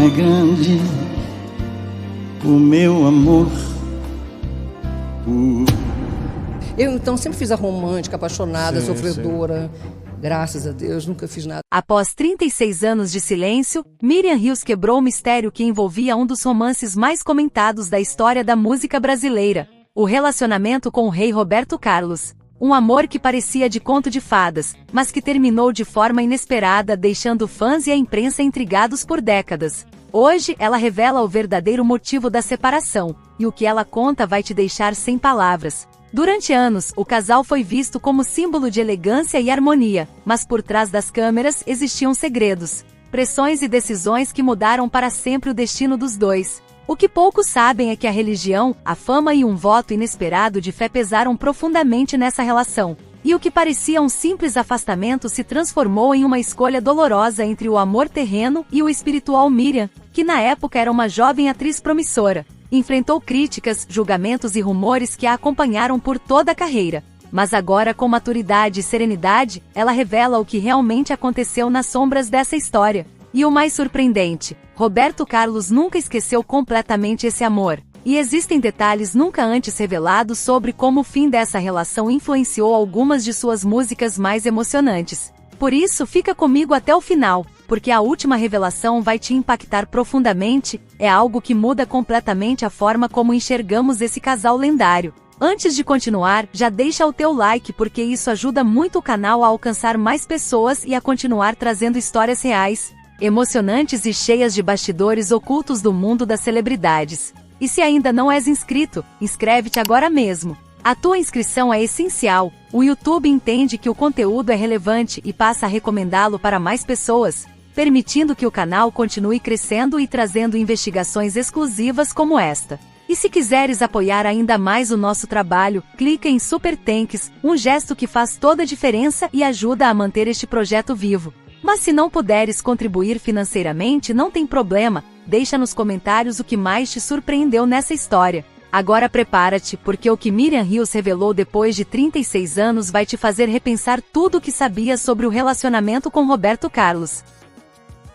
é grande o meu amor por... Eu então sempre fiz a romântica, apaixonada, sofredora. Graças a Deus, nunca fiz nada. Após 36 anos de silêncio, Miriam Ríos quebrou o mistério que envolvia um dos romances mais comentados da história da música brasileira, o relacionamento com o rei Roberto Carlos. Um amor que parecia de conto de fadas, mas que terminou de forma inesperada, deixando fãs e a imprensa intrigados por décadas. Hoje, ela revela o verdadeiro motivo da separação, e o que ela conta vai te deixar sem palavras. Durante anos, o casal foi visto como símbolo de elegância e harmonia, mas por trás das câmeras existiam segredos, pressões e decisões que mudaram para sempre o destino dos dois. O que poucos sabem é que a religião, a fama e um voto inesperado de fé pesaram profundamente nessa relação. E o que parecia um simples afastamento se transformou em uma escolha dolorosa entre o amor terreno e o espiritual. Miriam, que na época era uma jovem atriz promissora, enfrentou críticas, julgamentos e rumores que a acompanharam por toda a carreira. Mas agora, com maturidade e serenidade, ela revela o que realmente aconteceu nas sombras dessa história. E o mais surpreendente, Roberto Carlos nunca esqueceu completamente esse amor. E existem detalhes nunca antes revelados sobre como o fim dessa relação influenciou algumas de suas músicas mais emocionantes. Por isso, fica comigo até o final, porque a última revelação vai te impactar profundamente, é algo que muda completamente a forma como enxergamos esse casal lendário. Antes de continuar, já deixa o teu like porque isso ajuda muito o canal a alcançar mais pessoas e a continuar trazendo histórias reais, emocionantes e cheias de bastidores ocultos do mundo das celebridades. E se ainda não és inscrito, inscreve-te agora mesmo. A tua inscrição é essencial, o YouTube entende que o conteúdo é relevante e passa a recomendá-lo para mais pessoas, permitindo que o canal continue crescendo e trazendo investigações exclusivas como esta. E se quiseres apoiar ainda mais o nosso trabalho, clica em Super Thanks, um gesto que faz toda a diferença e ajuda a manter este projeto vivo. Mas se não puderes contribuir financeiramente, não tem problema, deixa nos comentários o que mais te surpreendeu nessa história. Agora prepara-te, porque o que Miriam Ríos revelou depois de 36 anos vai te fazer repensar tudo o que sabias sobre o relacionamento com Roberto Carlos.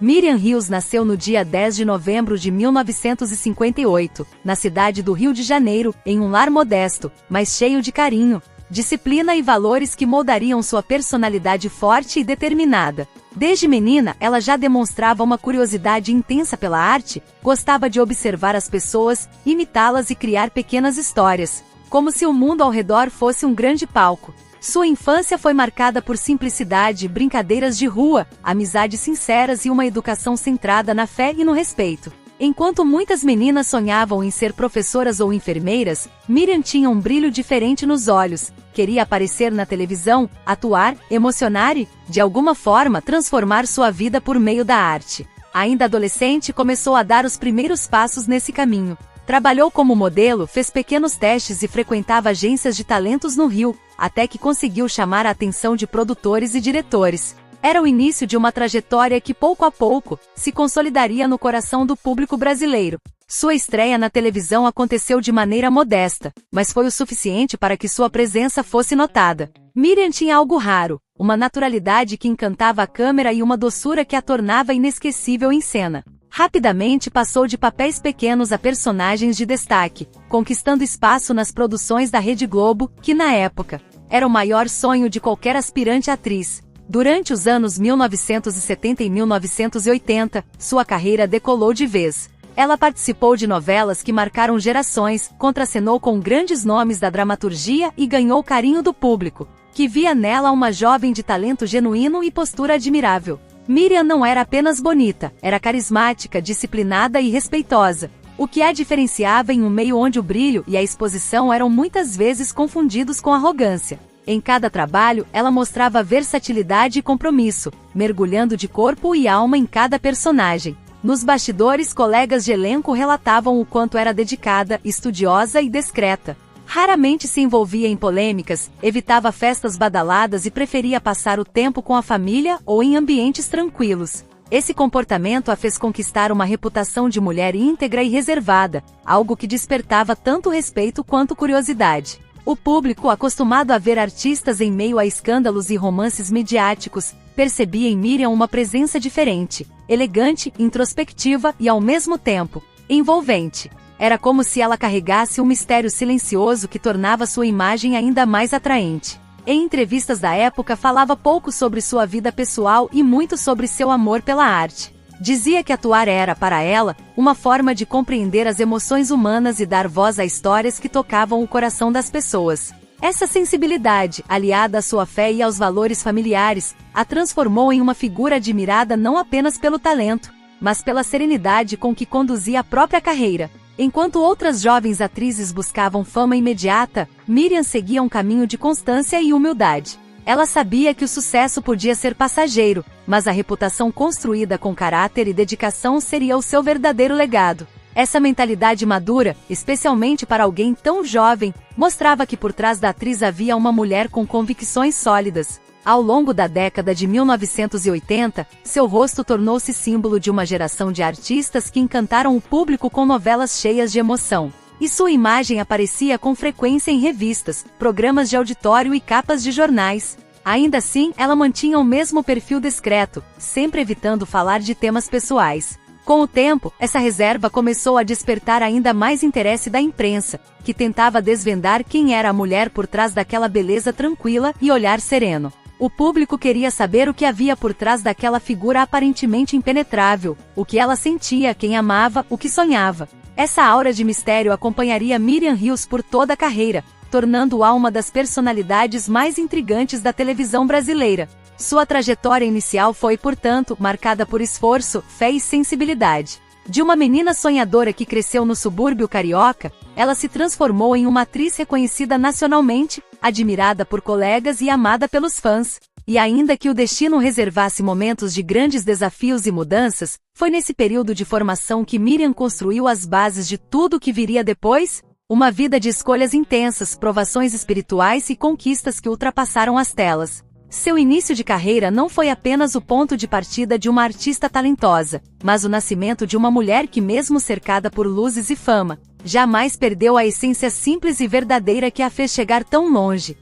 Miriam Ríos nasceu no dia 10 de novembro de 1958, na cidade do Rio de Janeiro, em um lar modesto, mas cheio de carinho, disciplina e valores que moldariam sua personalidade forte e determinada. Desde menina, ela já demonstrava uma curiosidade intensa pela arte, gostava de observar as pessoas, imitá-las e criar pequenas histórias, como se o mundo ao redor fosse um grande palco. Sua infância foi marcada por simplicidade, brincadeiras de rua, amizades sinceras e uma educação centrada na fé e no respeito. Enquanto muitas meninas sonhavam em ser professoras ou enfermeiras, Miriam tinha um brilho diferente nos olhos, queria aparecer na televisão, atuar, emocionar e, de alguma forma, transformar sua vida por meio da arte. Ainda adolescente, começou a dar os primeiros passos nesse caminho. Trabalhou como modelo, fez pequenos testes e frequentava agências de talentos no Rio, até que conseguiu chamar a atenção de produtores e diretores. Era o início de uma trajetória que, pouco a pouco, se consolidaria no coração do público brasileiro. Sua estreia na televisão aconteceu de maneira modesta, mas foi o suficiente para que sua presença fosse notada. Miriam tinha algo raro, uma naturalidade que encantava a câmera e uma doçura que a tornava inesquecível em cena. Rapidamente passou de papéis pequenos a personagens de destaque, conquistando espaço nas produções da Rede Globo, que na época era o maior sonho de qualquer aspirante atriz. Durante os anos 1970 e 1980, sua carreira decolou de vez. Ela participou de novelas que marcaram gerações, contracenou com grandes nomes da dramaturgia e ganhou o carinho do público, que via nela uma jovem de talento genuíno e postura admirável. Miriam não era apenas bonita, era carismática, disciplinada e respeitosa, o que a diferenciava em um meio onde o brilho e a exposição eram muitas vezes confundidos com arrogância. Em cada trabalho, ela mostrava versatilidade e compromisso, mergulhando de corpo e alma em cada personagem. Nos bastidores, colegas de elenco relatavam o quanto era dedicada, estudiosa e discreta. Raramente se envolvia em polêmicas, evitava festas badaladas e preferia passar o tempo com a família ou em ambientes tranquilos. Esse comportamento a fez conquistar uma reputação de mulher íntegra e reservada, algo que despertava tanto respeito quanto curiosidade. O público, acostumado a ver artistas em meio a escândalos e romances midiáticos, percebia em Miriam uma presença diferente, elegante, introspectiva e, ao mesmo tempo, envolvente. Era como se ela carregasse um mistério silencioso que tornava sua imagem ainda mais atraente. Em entrevistas da época, falava pouco sobre sua vida pessoal e muito sobre seu amor pela arte. Dizia que atuar era, para ela, uma forma de compreender as emoções humanas e dar voz a histórias que tocavam o coração das pessoas. Essa sensibilidade, aliada à sua fé e aos valores familiares, a transformou em uma figura admirada não apenas pelo talento, mas pela serenidade com que conduzia a própria carreira. Enquanto outras jovens atrizes buscavam fama imediata, Miriam seguia um caminho de constância e humildade. Ela sabia que o sucesso podia ser passageiro, mas a reputação construída com caráter e dedicação seria o seu verdadeiro legado. Essa mentalidade madura, especialmente para alguém tão jovem, mostrava que por trás da atriz havia uma mulher com convicções sólidas. Ao longo da década de 1980, seu rosto tornou-se símbolo de uma geração de artistas que encantaram o público com novelas cheias de emoção. E sua imagem aparecia com frequência em revistas, programas de auditório e capas de jornais. Ainda assim, ela mantinha o mesmo perfil discreto, sempre evitando falar de temas pessoais. Com o tempo, essa reserva começou a despertar ainda mais interesse da imprensa, que tentava desvendar quem era a mulher por trás daquela beleza tranquila e olhar sereno. O público queria saber o que havia por trás daquela figura aparentemente impenetrável, o que ela sentia, quem amava, o que sonhava. Essa aura de mistério acompanharia Miriam Hills por toda a carreira, tornando-a uma das personalidades mais intrigantes da televisão brasileira. Sua trajetória inicial foi, portanto, marcada por esforço, fé e sensibilidade. De uma menina sonhadora que cresceu no subúrbio carioca, ela se transformou em uma atriz reconhecida nacionalmente, admirada por colegas e amada pelos fãs. E ainda que o destino reservasse momentos de grandes desafios e mudanças, foi nesse período de formação que Miriam construiu as bases de tudo o que viria depois, uma vida de escolhas intensas, provações espirituais e conquistas que ultrapassaram as telas. Seu início de carreira não foi apenas o ponto de partida de uma artista talentosa, mas o nascimento de uma mulher que, mesmo cercada por luzes e fama, jamais perdeu a essência simples e verdadeira que a fez chegar tão longe.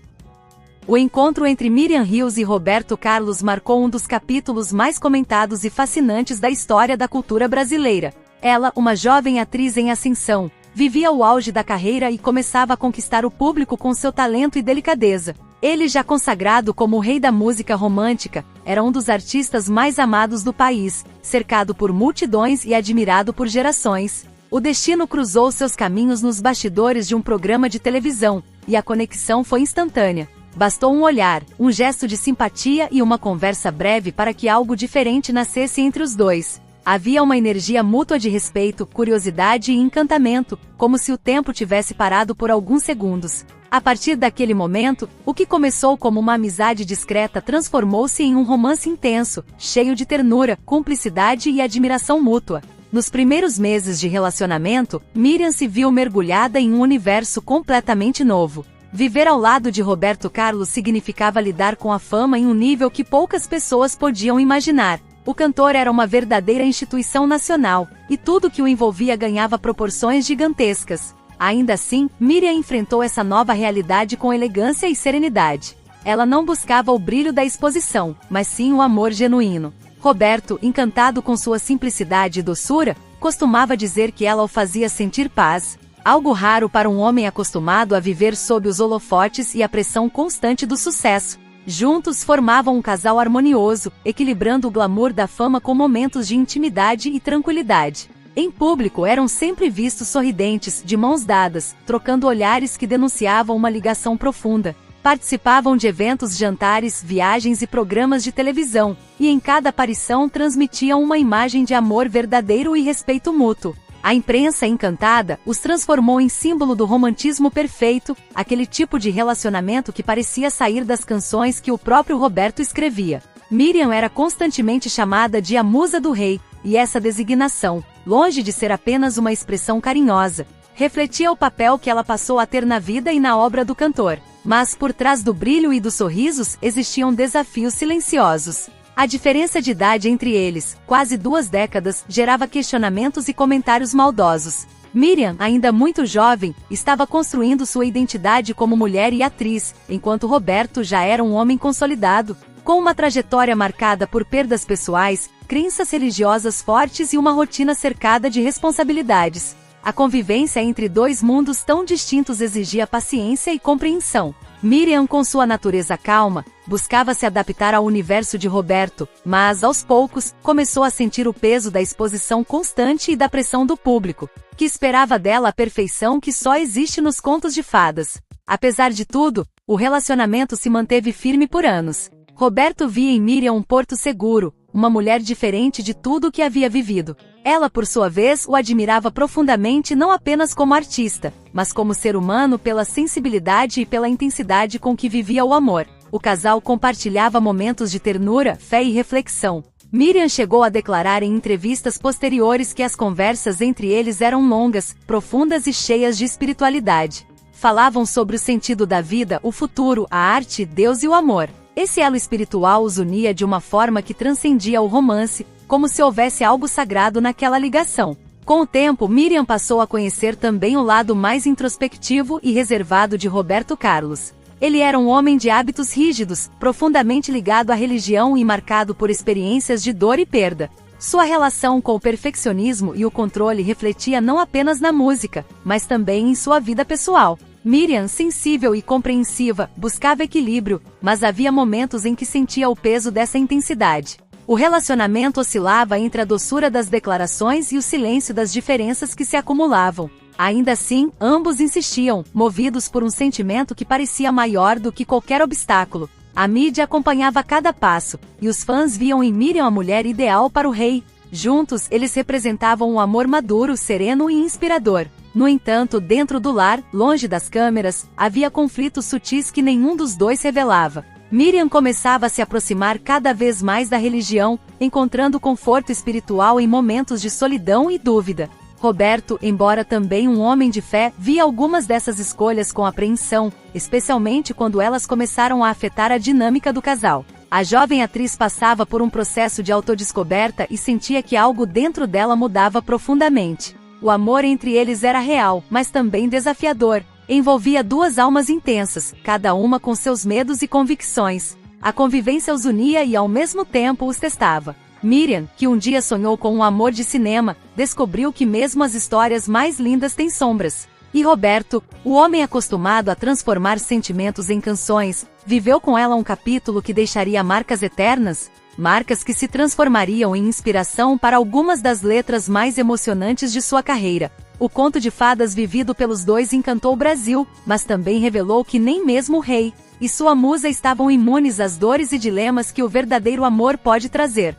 O encontro entre Miriam Hills e Roberto Carlos marcou um dos capítulos mais comentados e fascinantes da história da cultura brasileira. Ela, uma jovem atriz em ascensão, vivia o auge da carreira e começava a conquistar o público com seu talento e delicadeza. Ele, já consagrado como o rei da música romântica, era um dos artistas mais amados do país, cercado por multidões e admirado por gerações. O destino cruzou seus caminhos nos bastidores de um programa de televisão, e a conexão foi instantânea. Bastou um olhar, um gesto de simpatia e uma conversa breve para que algo diferente nascesse entre os dois. Havia uma energia mútua de respeito, curiosidade e encantamento, como se o tempo tivesse parado por alguns segundos. A partir daquele momento, o que começou como uma amizade discreta transformou-se em um romance intenso, cheio de ternura, cumplicidade e admiração mútua. Nos primeiros meses de relacionamento, Miriam se viu mergulhada em um universo completamente novo. Viver ao lado de Roberto Carlos significava lidar com a fama em um nível que poucas pessoas podiam imaginar. O cantor era uma verdadeira instituição nacional, e tudo que o envolvia ganhava proporções gigantescas. Ainda assim, Miriam enfrentou essa nova realidade com elegância e serenidade. Ela não buscava o brilho da exposição, mas sim o amor genuíno. Roberto, encantado com sua simplicidade e doçura, costumava dizer que ela o fazia sentir paz. Algo raro para um homem acostumado a viver sob os holofotes e a pressão constante do sucesso. Juntos formavam um casal harmonioso, equilibrando o glamour da fama com momentos de intimidade e tranquilidade. Em público eram sempre vistos sorridentes, de mãos dadas, trocando olhares que denunciavam uma ligação profunda. Participavam de eventos, jantares, viagens e programas de televisão, e em cada aparição transmitiam uma imagem de amor verdadeiro e respeito mútuo. A imprensa, encantada, os transformou em símbolo do romantismo perfeito, aquele tipo de relacionamento que parecia sair das canções que o próprio Roberto escrevia. Miriam era constantemente chamada de a musa do rei, e essa designação, longe de ser apenas uma expressão carinhosa, refletia o papel que ela passou a ter na vida e na obra do cantor. Mas por trás do brilho e dos sorrisos existiam desafios silenciosos. A diferença de idade entre eles, quase 2 décadas, gerava questionamentos e comentários maldosos. Miriam, ainda muito jovem, estava construindo sua identidade como mulher e atriz, enquanto Roberto já era um homem consolidado, com uma trajetória marcada por perdas pessoais, crenças religiosas fortes e uma rotina cercada de responsabilidades. A convivência entre dois mundos tão distintos exigia paciência e compreensão. Miriam, com sua natureza calma, buscava se adaptar ao universo de Roberto, mas, aos poucos, começou a sentir o peso da exposição constante e da pressão do público, que esperava dela a perfeição que só existe nos contos de fadas. Apesar de tudo, o relacionamento se manteve firme por anos. Roberto via em Miriam um porto seguro, uma mulher diferente de tudo o que havia vivido. Ela, por sua vez, o admirava profundamente não apenas como artista, mas como ser humano pela sensibilidade e pela intensidade com que vivia o amor. O casal compartilhava momentos de ternura, fé e reflexão. Miriam chegou a declarar em entrevistas posteriores que as conversas entre eles eram longas, profundas e cheias de espiritualidade. Falavam sobre o sentido da vida, o futuro, a arte, Deus e o amor. Esse elo espiritual os unia de uma forma que transcendia o romance, como se houvesse algo sagrado naquela ligação. Com o tempo, Miriam passou a conhecer também o lado mais introspectivo e reservado de Roberto Carlos. Ele era um homem de hábitos rígidos, profundamente ligado à religião e marcado por experiências de dor e perda. Sua relação com o perfeccionismo e o controle refletia não apenas na música, mas também em sua vida pessoal. Miriam, sensível e compreensiva, buscava equilíbrio, mas havia momentos em que sentia o peso dessa intensidade. O relacionamento oscilava entre a doçura das declarações e o silêncio das diferenças que se acumulavam. Ainda assim, ambos insistiam, movidos por um sentimento que parecia maior do que qualquer obstáculo. A mídia acompanhava cada passo, e os fãs viam em Miriam a mulher ideal para o rei. Juntos, eles representavam um amor maduro, sereno e inspirador. No entanto, dentro do lar, longe das câmeras, havia conflitos sutis que nenhum dos dois revelava. Miriam começava a se aproximar cada vez mais da religião, encontrando conforto espiritual em momentos de solidão e dúvida. Roberto, embora também um homem de fé, via algumas dessas escolhas com apreensão, especialmente quando elas começaram a afetar a dinâmica do casal. A jovem atriz passava por um processo de autodescoberta e sentia que algo dentro dela mudava profundamente. O amor entre eles era real, mas também desafiador. Envolvia duas almas intensas, cada uma com seus medos e convicções. A convivência os unia e ao mesmo tempo os testava. Miriam, que um dia sonhou com um amor de cinema, descobriu que mesmo as histórias mais lindas têm sombras. E Roberto, o homem acostumado a transformar sentimentos em canções, viveu com ela um capítulo que deixaria marcas eternas, marcas que se transformariam em inspiração para algumas das letras mais emocionantes de sua carreira. O conto de fadas vivido pelos dois encantou o Brasil, mas também revelou que nem mesmo o rei e sua musa estavam imunes às dores e dilemas que o verdadeiro amor pode trazer.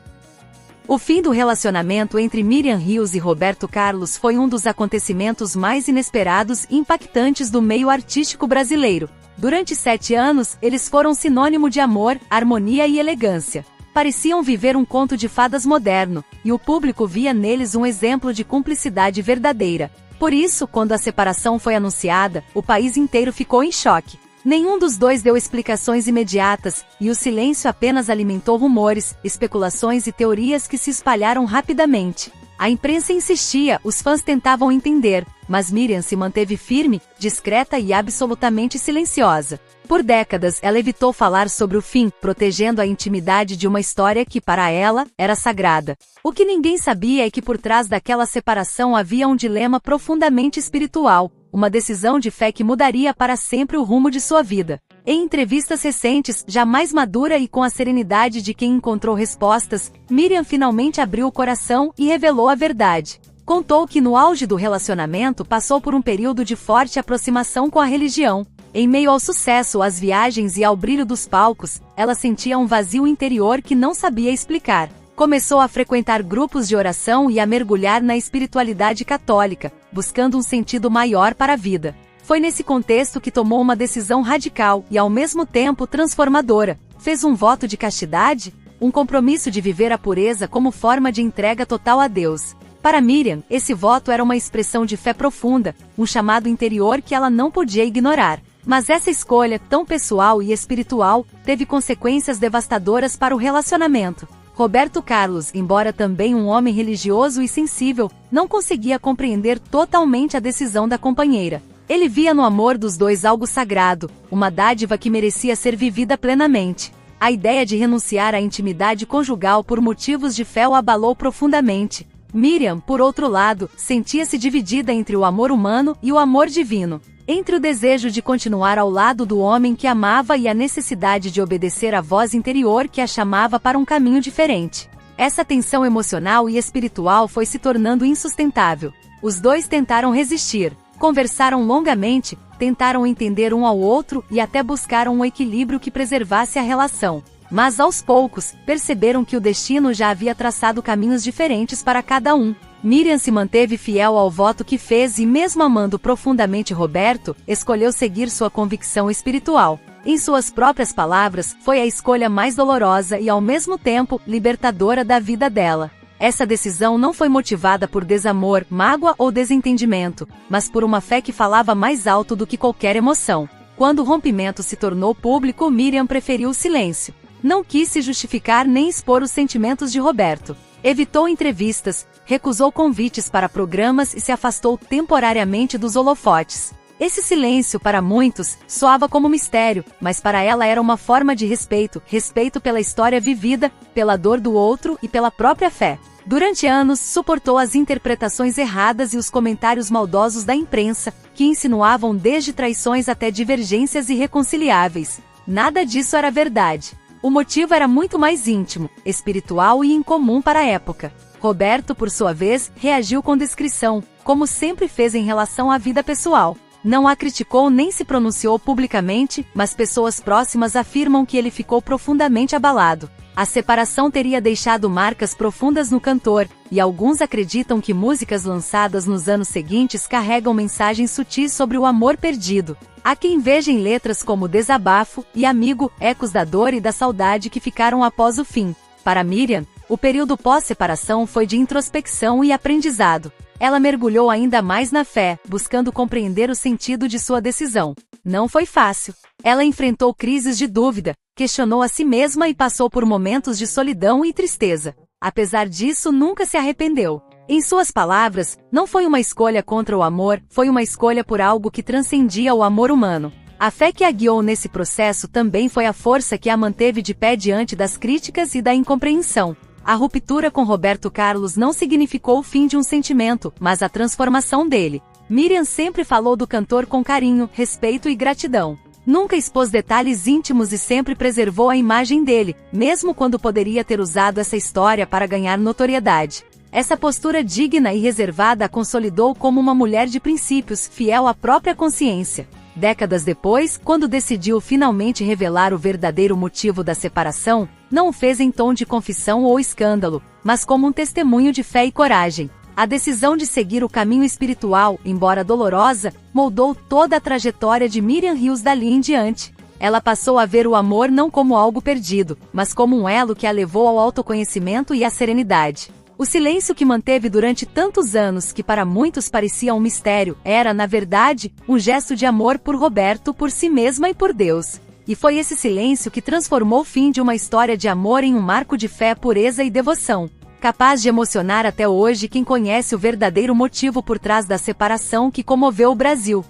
O fim do relacionamento entre Miriam Hills e Roberto Carlos foi um dos acontecimentos mais inesperados e impactantes do meio artístico brasileiro. Durante 7 anos, eles foram sinônimo de amor, harmonia e elegância. Pareciam viver um conto de fadas moderno, e o público via neles um exemplo de cumplicidade verdadeira. Por isso, quando a separação foi anunciada, o país inteiro ficou em choque. Nenhum dos dois deu explicações imediatas, e o silêncio apenas alimentou rumores, especulações e teorias que se espalharam rapidamente. A imprensa insistia, os fãs tentavam entender, mas Miriam se manteve firme, discreta e absolutamente silenciosa. Por décadas, ela evitou falar sobre o fim, protegendo a intimidade de uma história que, para ela, era sagrada. O que ninguém sabia é que por trás daquela separação havia um dilema profundamente espiritual, uma decisão de fé que mudaria para sempre o rumo de sua vida. Em entrevistas recentes, já mais madura e com a serenidade de quem encontrou respostas, Miriam finalmente abriu o coração e revelou a verdade. Contou que no auge do relacionamento passou por um período de forte aproximação com a religião. Em meio ao sucesso, às viagens e ao brilho dos palcos, ela sentia um vazio interior que não sabia explicar. Começou a frequentar grupos de oração e a mergulhar na espiritualidade católica, buscando um sentido maior para a vida. Foi nesse contexto que tomou uma decisão radical e ao mesmo tempo transformadora. Fez um voto de castidade, um compromisso de viver a pureza como forma de entrega total a Deus. Para Miriam, esse voto era uma expressão de fé profunda, um chamado interior que ela não podia ignorar. Mas essa escolha, tão pessoal e espiritual, teve consequências devastadoras para o relacionamento. Roberto Carlos, embora também um homem religioso e sensível, não conseguia compreender totalmente a decisão da companheira. Ele via no amor dos dois algo sagrado, uma dádiva que merecia ser vivida plenamente. A ideia de renunciar à intimidade conjugal por motivos de fé o abalou profundamente. Miriam, por outro lado, sentia-se dividida entre o amor humano e o amor divino. Entre o desejo de continuar ao lado do homem que amava e a necessidade de obedecer à voz interior que a chamava para um caminho diferente. Essa tensão emocional e espiritual foi se tornando insustentável. Os dois tentaram resistir, conversaram longamente, tentaram entender um ao outro e até buscaram um equilíbrio que preservasse a relação. Mas aos poucos, perceberam que o destino já havia traçado caminhos diferentes para cada um. Miriam se manteve fiel ao voto que fez e, mesmo amando profundamente Roberto, escolheu seguir sua convicção espiritual. Em suas próprias palavras, foi a escolha mais dolorosa e, ao mesmo tempo, libertadora da vida dela. Essa decisão não foi motivada por desamor, mágoa ou desentendimento, mas por uma fé que falava mais alto do que qualquer emoção. Quando o rompimento se tornou público, Miriam preferiu o silêncio. Não quis se justificar nem expor os sentimentos de Roberto. Evitou entrevistas, recusou convites para programas e se afastou temporariamente dos holofotes. Esse silêncio, para muitos, soava como mistério, mas para ela era uma forma de respeito, respeito pela história vivida, pela dor do outro e pela própria fé. Durante anos, suportou as interpretações erradas e os comentários maldosos da imprensa, que insinuavam desde traições até divergências irreconciliáveis. Nada disso era verdade. O motivo era muito mais íntimo, espiritual e incomum para a época. Roberto, por sua vez, reagiu com discrição, como sempre fez em relação à vida pessoal. Não a criticou nem se pronunciou publicamente, mas pessoas próximas afirmam que ele ficou profundamente abalado. A separação teria deixado marcas profundas no cantor, e alguns acreditam que músicas lançadas nos anos seguintes carregam mensagens sutis sobre o amor perdido. Há quem veja em letras como Desabafo e Amigo, ecos da dor e da saudade que ficaram após o fim. Para Miriam, o período pós-separação foi de introspecção e aprendizado. Ela mergulhou ainda mais na fé, buscando compreender o sentido de sua decisão. Não foi fácil. Ela enfrentou crises de dúvida, questionou a si mesma e passou por momentos de solidão e tristeza. Apesar disso, nunca se arrependeu. Em suas palavras, não foi uma escolha contra o amor, foi uma escolha por algo que transcendia o amor humano. A fé que a guiou nesse processo também foi a força que a manteve de pé diante das críticas e da incompreensão. A ruptura com Roberto Carlos não significou o fim de um sentimento, mas a transformação dele. Miriam sempre falou do cantor com carinho, respeito e gratidão. Nunca expôs detalhes íntimos e sempre preservou a imagem dele, mesmo quando poderia ter usado essa história para ganhar notoriedade. Essa postura digna e reservada a consolidou como uma mulher de princípios, fiel à própria consciência. Décadas depois, quando decidiu finalmente revelar o verdadeiro motivo da separação, não o fez em tom de confissão ou escândalo, mas como um testemunho de fé e coragem. A decisão de seguir o caminho espiritual, embora dolorosa, moldou toda a trajetória de Miriam Hills dali em diante. Ela passou a ver o amor não como algo perdido, mas como um elo que a levou ao autoconhecimento e à serenidade. O silêncio que manteve durante tantos anos, que para muitos parecia um mistério, era, na verdade, um gesto de amor por Roberto, por si mesma e por Deus. E foi esse silêncio que transformou o fim de uma história de amor em um marco de fé, pureza e devoção, capaz de emocionar até hoje quem conhece o verdadeiro motivo por trás da separação que comoveu o Brasil.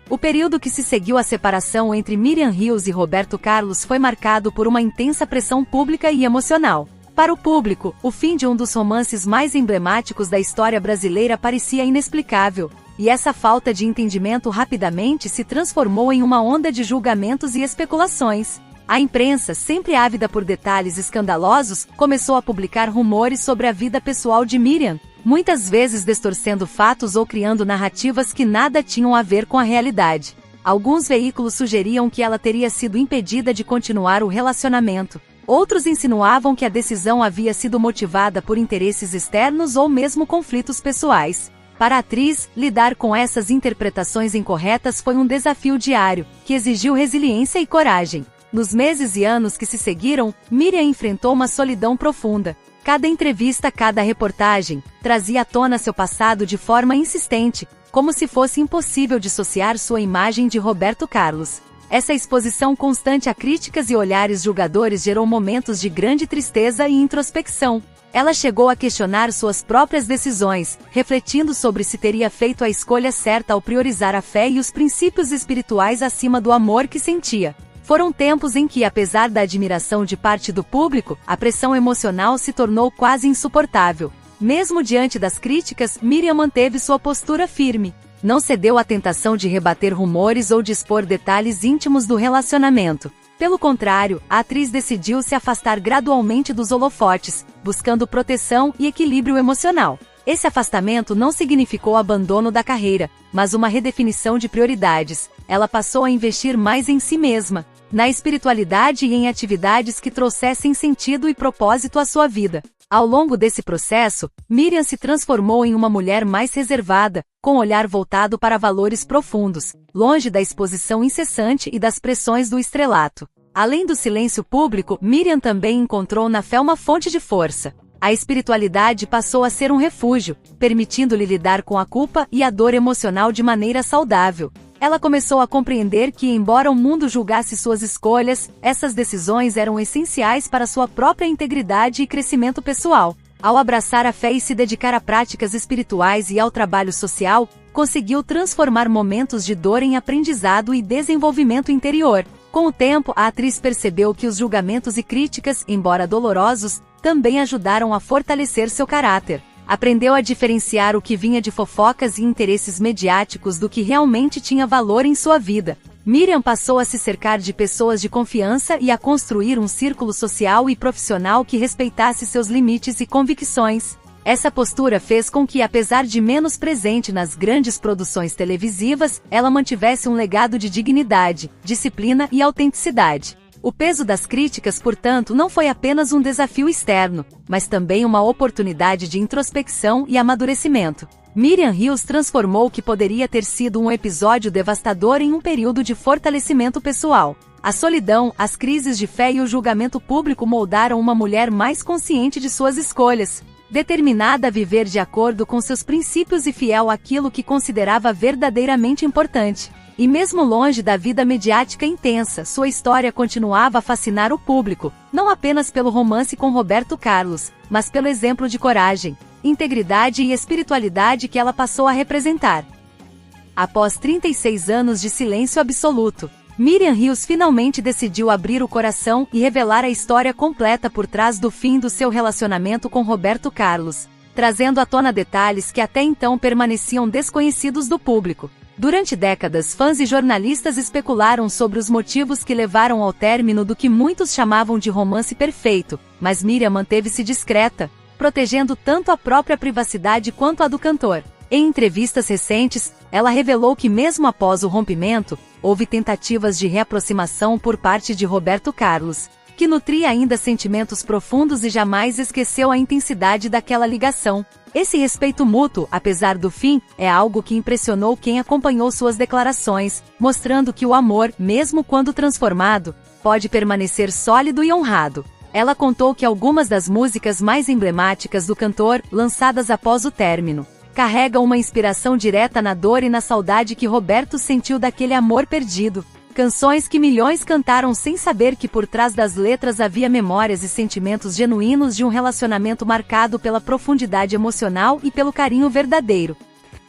O período que se seguiu à separação entre Miriam Hills e Roberto Carlos foi marcado por uma intensa pressão pública e emocional. Para o público, o fim de um dos romances mais emblemáticos da história brasileira parecia inexplicável, e essa falta de entendimento rapidamente se transformou em uma onda de julgamentos e especulações. A imprensa, sempre ávida por detalhes escandalosos, começou a publicar rumores sobre a vida pessoal de Miriam, muitas vezes distorcendo fatos ou criando narrativas que nada tinham a ver com a realidade. Alguns veículos sugeriam que ela teria sido impedida de continuar o relacionamento. Outros insinuavam que a decisão havia sido motivada por interesses externos ou mesmo conflitos pessoais. Para a atriz, lidar com essas interpretações incorretas foi um desafio diário, que exigiu resiliência e coragem. Nos meses e anos que se seguiram, Miriam enfrentou uma solidão profunda. Cada entrevista, cada reportagem, trazia à tona seu passado de forma insistente, como se fosse impossível dissociar sua imagem de Roberto Carlos. Essa exposição constante a críticas e olhares julgadores gerou momentos de grande tristeza e introspecção. Ela chegou a questionar suas próprias decisões, refletindo sobre se teria feito a escolha certa ao priorizar a fé e os princípios espirituais acima do amor que sentia. Foram tempos em que, apesar da admiração de parte do público, a pressão emocional se tornou quase insuportável. Mesmo diante das críticas, Miriam manteve sua postura firme. Não cedeu à tentação de rebater rumores ou de expor detalhes íntimos do relacionamento. Pelo contrário, a atriz decidiu se afastar gradualmente dos holofotes, buscando proteção e equilíbrio emocional. Esse afastamento não significou abandono da carreira, mas uma redefinição de prioridades. Ela passou a investir mais em si mesma, na espiritualidade e em atividades que trouxessem sentido e propósito à sua vida. Ao longo desse processo, Miriam se transformou em uma mulher mais reservada, com olhar voltado para valores profundos, longe da exposição incessante e das pressões do estrelato. Além do silêncio público, Miriam também encontrou na fé uma fonte de força. A espiritualidade passou a ser um refúgio, permitindo-lhe lidar com a culpa e a dor emocional de maneira saudável. Ela começou a compreender que, embora o mundo julgasse suas escolhas, essas decisões eram essenciais para sua própria integridade e crescimento pessoal. Ao abraçar a fé e se dedicar a práticas espirituais e ao trabalho social, conseguiu transformar momentos de dor em aprendizado e desenvolvimento interior. Com o tempo, a atriz percebeu que os julgamentos e críticas, embora dolorosos, também ajudaram a fortalecer seu caráter. Aprendeu a diferenciar o que vinha de fofocas e interesses mediáticos do que realmente tinha valor em sua vida. Miriam passou a se cercar de pessoas de confiança e a construir um círculo social e profissional que respeitasse seus limites e convicções. Essa postura fez com que, apesar de menos presente nas grandes produções televisivas, ela mantivesse um legado de dignidade, disciplina e autenticidade. O peso das críticas, portanto, não foi apenas um desafio externo, mas também uma oportunidade de introspecção e amadurecimento. Miriam Hills transformou o que poderia ter sido um episódio devastador em um período de fortalecimento pessoal. A solidão, as crises de fé e o julgamento público moldaram uma mulher mais consciente de suas escolhas, determinada a viver de acordo com seus princípios e fiel àquilo que considerava verdadeiramente importante. E mesmo longe da vida mediática intensa, sua história continuava a fascinar o público, não apenas pelo romance com Roberto Carlos, mas pelo exemplo de coragem, integridade e espiritualidade que ela passou a representar. Após 36 anos de silêncio absoluto, Miriam Hills finalmente decidiu abrir o coração e revelar a história completa por trás do fim do seu relacionamento com Roberto Carlos, trazendo à tona detalhes que até então permaneciam desconhecidos do público. Durante décadas, fãs e jornalistas especularam sobre os motivos que levaram ao término do que muitos chamavam de romance perfeito, mas Miriam manteve-se discreta, protegendo tanto a própria privacidade quanto a do cantor. Em entrevistas recentes, ela revelou que mesmo após o rompimento, houve tentativas de reaproximação por parte de Roberto Carlos, que nutria ainda sentimentos profundos e jamais esqueceu a intensidade daquela ligação. Esse respeito mútuo, apesar do fim, é algo que impressionou quem acompanhou suas declarações, mostrando que o amor, mesmo quando transformado, pode permanecer sólido e honrado. Ela contou que algumas das músicas mais emblemáticas do cantor, lançadas após o término, carregam uma inspiração direta na dor e na saudade que Roberto sentiu daquele amor perdido. Canções que milhões cantaram sem saber que por trás das letras havia memórias e sentimentos genuínos de um relacionamento marcado pela profundidade emocional e pelo carinho verdadeiro.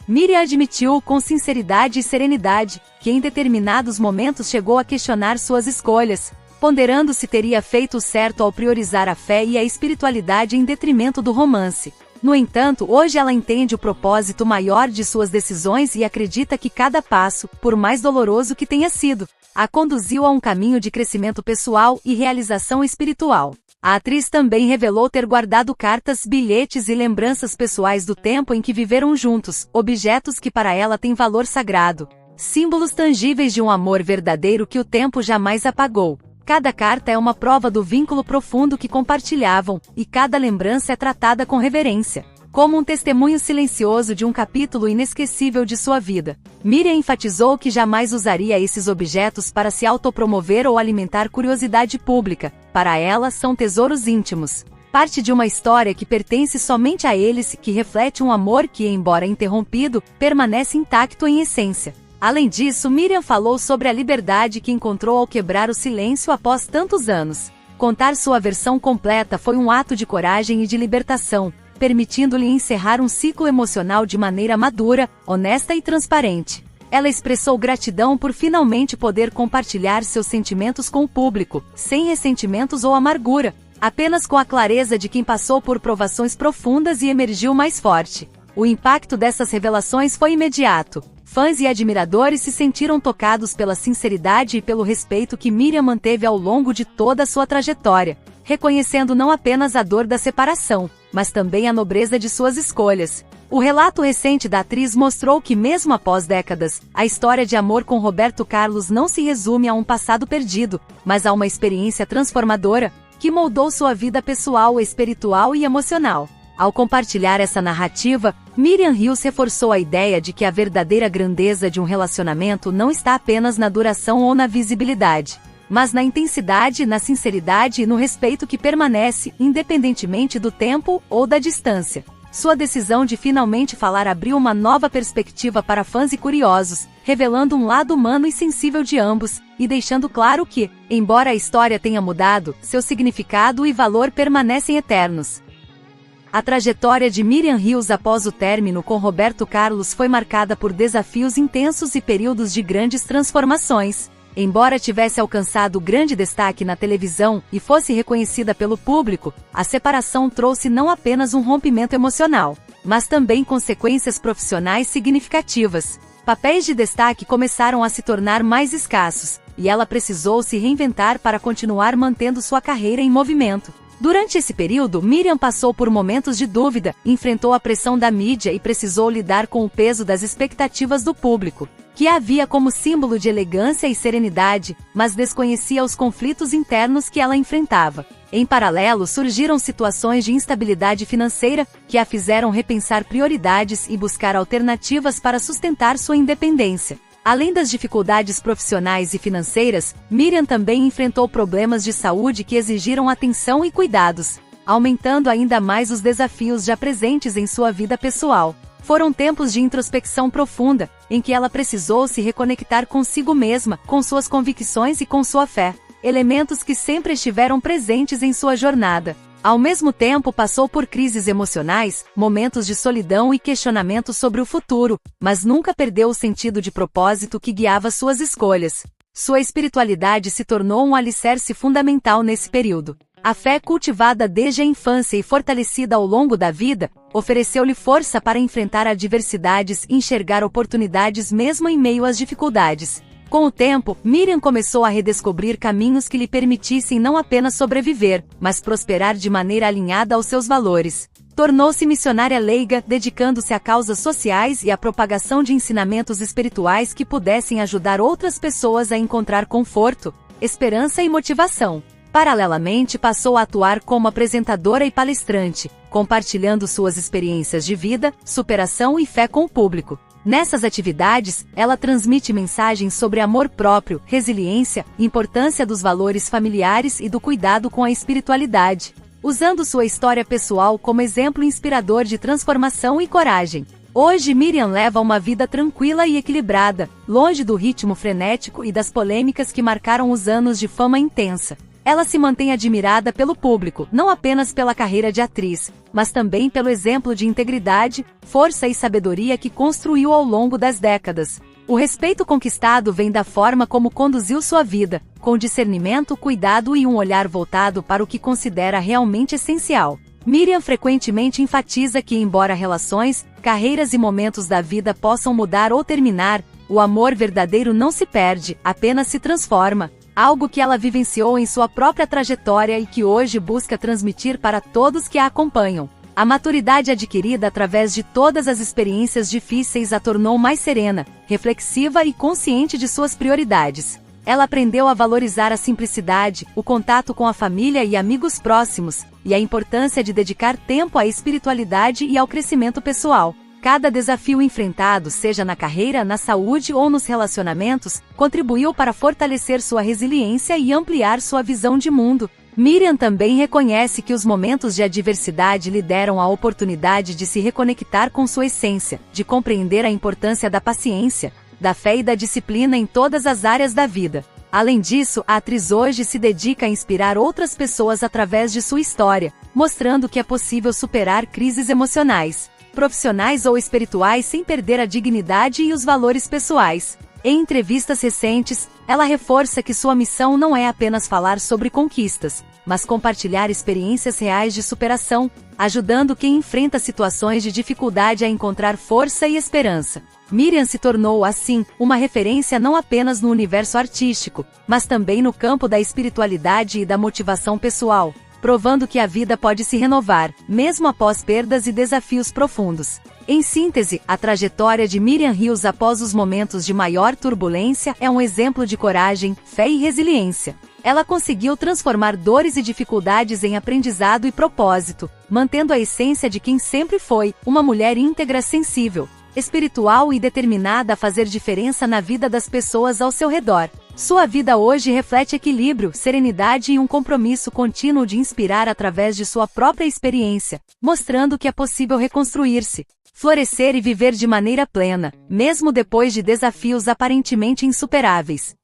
Miriam admitiu com sinceridade e serenidade que em determinados momentos chegou a questionar suas escolhas, ponderando se teria feito o certo ao priorizar a fé e a espiritualidade em detrimento do romance. No entanto, hoje ela entende o propósito maior de suas decisões e acredita que cada passo, por mais doloroso que tenha sido, a conduziu a um caminho de crescimento pessoal e realização espiritual. A atriz também revelou ter guardado cartas, bilhetes e lembranças pessoais do tempo em que viveram juntos, objetos que para ela têm valor sagrado, símbolos tangíveis de um amor verdadeiro que o tempo jamais apagou. Cada carta é uma prova do vínculo profundo que compartilhavam, e cada lembrança é tratada com reverência, como um testemunho silencioso de um capítulo inesquecível de sua vida. Miriam enfatizou que jamais usaria esses objetos para se autopromover ou alimentar curiosidade pública. Para ela, são tesouros íntimos, parte de uma história que pertence somente a eles, que reflete um amor que, embora interrompido, permanece intacto em essência. Além disso, Miriam falou sobre a liberdade que encontrou ao quebrar o silêncio após tantos anos. Contar sua versão completa foi um ato de coragem e de libertação, permitindo-lhe encerrar um ciclo emocional de maneira madura, honesta e transparente. Ela expressou gratidão por finalmente poder compartilhar seus sentimentos com o público, sem ressentimentos ou amargura, apenas com a clareza de quem passou por provações profundas e emergiu mais forte. O impacto dessas revelações foi imediato. Fãs e admiradores se sentiram tocados pela sinceridade e pelo respeito que Miriam manteve ao longo de toda a sua trajetória, reconhecendo não apenas a dor da separação, mas também a nobreza de suas escolhas. O relato recente da atriz mostrou que, mesmo após décadas, a história de amor com Roberto Carlos não se resume a um passado perdido, mas a uma experiência transformadora, que moldou sua vida pessoal, espiritual e emocional. Ao compartilhar essa narrativa, Miriam Hills reforçou a ideia de que a verdadeira grandeza de um relacionamento não está apenas na duração ou na visibilidade, mas na intensidade, na sinceridade e no respeito que permanece, independentemente do tempo ou da distância. Sua decisão de finalmente falar abriu uma nova perspectiva para fãs e curiosos, revelando um lado humano e sensível de ambos, e deixando claro que, embora a história tenha mudado, seu significado e valor permanecem eternos. A trajetória de Miriam Hills após o término com Roberto Carlos foi marcada por desafios intensos e períodos de grandes transformações. Embora tivesse alcançado grande destaque na televisão e fosse reconhecida pelo público, a separação trouxe não apenas um rompimento emocional, mas também consequências profissionais significativas. Papéis de destaque começaram a se tornar mais escassos, e ela precisou se reinventar para continuar mantendo sua carreira em movimento. Durante esse período, Miriam passou por momentos de dúvida, enfrentou a pressão da mídia e precisou lidar com o peso das expectativas do público, que a via como símbolo de elegância e serenidade, mas desconhecia os conflitos internos que ela enfrentava. Em paralelo, surgiram situações de instabilidade financeira, que a fizeram repensar prioridades e buscar alternativas para sustentar sua independência. Além das dificuldades profissionais e financeiras, Miriam também enfrentou problemas de saúde que exigiram atenção e cuidados, aumentando ainda mais os desafios já presentes em sua vida pessoal. Foram tempos de introspecção profunda, em que ela precisou se reconectar consigo mesma, com suas convicções e com sua fé, elementos que sempre estiveram presentes em sua jornada. Ao mesmo tempo, passou por crises emocionais, momentos de solidão e questionamentos sobre o futuro, mas nunca perdeu o sentido de propósito que guiava suas escolhas. Sua espiritualidade se tornou um alicerce fundamental nesse período. A fé cultivada desde a infância e fortalecida ao longo da vida, ofereceu-lhe força para enfrentar adversidades e enxergar oportunidades mesmo em meio às dificuldades. Com o tempo, Miriam começou a redescobrir caminhos que lhe permitissem não apenas sobreviver, mas prosperar de maneira alinhada aos seus valores. Tornou-se missionária leiga, dedicando-se a causas sociais e à propagação de ensinamentos espirituais que pudessem ajudar outras pessoas a encontrar conforto, esperança e motivação. Paralelamente, passou a atuar como apresentadora e palestrante, compartilhando suas experiências de vida, superação e fé com o público. Nessas atividades, ela transmite mensagens sobre amor próprio, resiliência, importância dos valores familiares e do cuidado com a espiritualidade, usando sua história pessoal como exemplo inspirador de transformação e coragem. Hoje, Miriam leva uma vida tranquila e equilibrada, longe do ritmo frenético e das polêmicas que marcaram os anos de fama intensa. Ela se mantém admirada pelo público, não apenas pela carreira de atriz, mas também pelo exemplo de integridade, força e sabedoria que construiu ao longo das décadas. O respeito conquistado vem da forma como conduziu sua vida, com discernimento, cuidado e um olhar voltado para o que considera realmente essencial. Miriam frequentemente enfatiza que, embora relações, carreiras e momentos da vida possam mudar ou terminar, o amor verdadeiro não se perde, apenas se transforma. Algo que ela vivenciou em sua própria trajetória e que hoje busca transmitir para todos que a acompanham. A maturidade adquirida através de todas as experiências difíceis a tornou mais serena, reflexiva e consciente de suas prioridades. Ela aprendeu a valorizar a simplicidade, o contato com a família e amigos próximos, e a importância de dedicar tempo à espiritualidade e ao crescimento pessoal. Cada desafio enfrentado, seja na carreira, na saúde ou nos relacionamentos, contribuiu para fortalecer sua resiliência e ampliar sua visão de mundo. Miriam também reconhece que os momentos de adversidade lhe deram a oportunidade de se reconectar com sua essência, de compreender a importância da paciência, da fé e da disciplina em todas as áreas da vida. Além disso, a atriz hoje se dedica a inspirar outras pessoas através de sua história, mostrando que é possível superar crises emocionais, profissionais ou espirituais sem perder a dignidade e os valores pessoais. Em entrevistas recentes, ela reforça que sua missão não é apenas falar sobre conquistas, mas compartilhar experiências reais de superação, ajudando quem enfrenta situações de dificuldade a encontrar força e esperança. Miriam se tornou, assim, uma referência não apenas no universo artístico, mas também no campo da espiritualidade e da motivação pessoal, provando que a vida pode se renovar, mesmo após perdas e desafios profundos. Em síntese, a trajetória de Miriam Hills após os momentos de maior turbulência é um exemplo de coragem, fé e resiliência. Ela conseguiu transformar dores e dificuldades em aprendizado e propósito, mantendo a essência de quem sempre foi, uma mulher íntegra, sensível, espiritual e determinada a fazer diferença na vida das pessoas ao seu redor. Sua vida hoje reflete equilíbrio, serenidade e um compromisso contínuo de inspirar através de sua própria experiência, mostrando que é possível reconstruir-se, florescer e viver de maneira plena, mesmo depois de desafios aparentemente insuperáveis.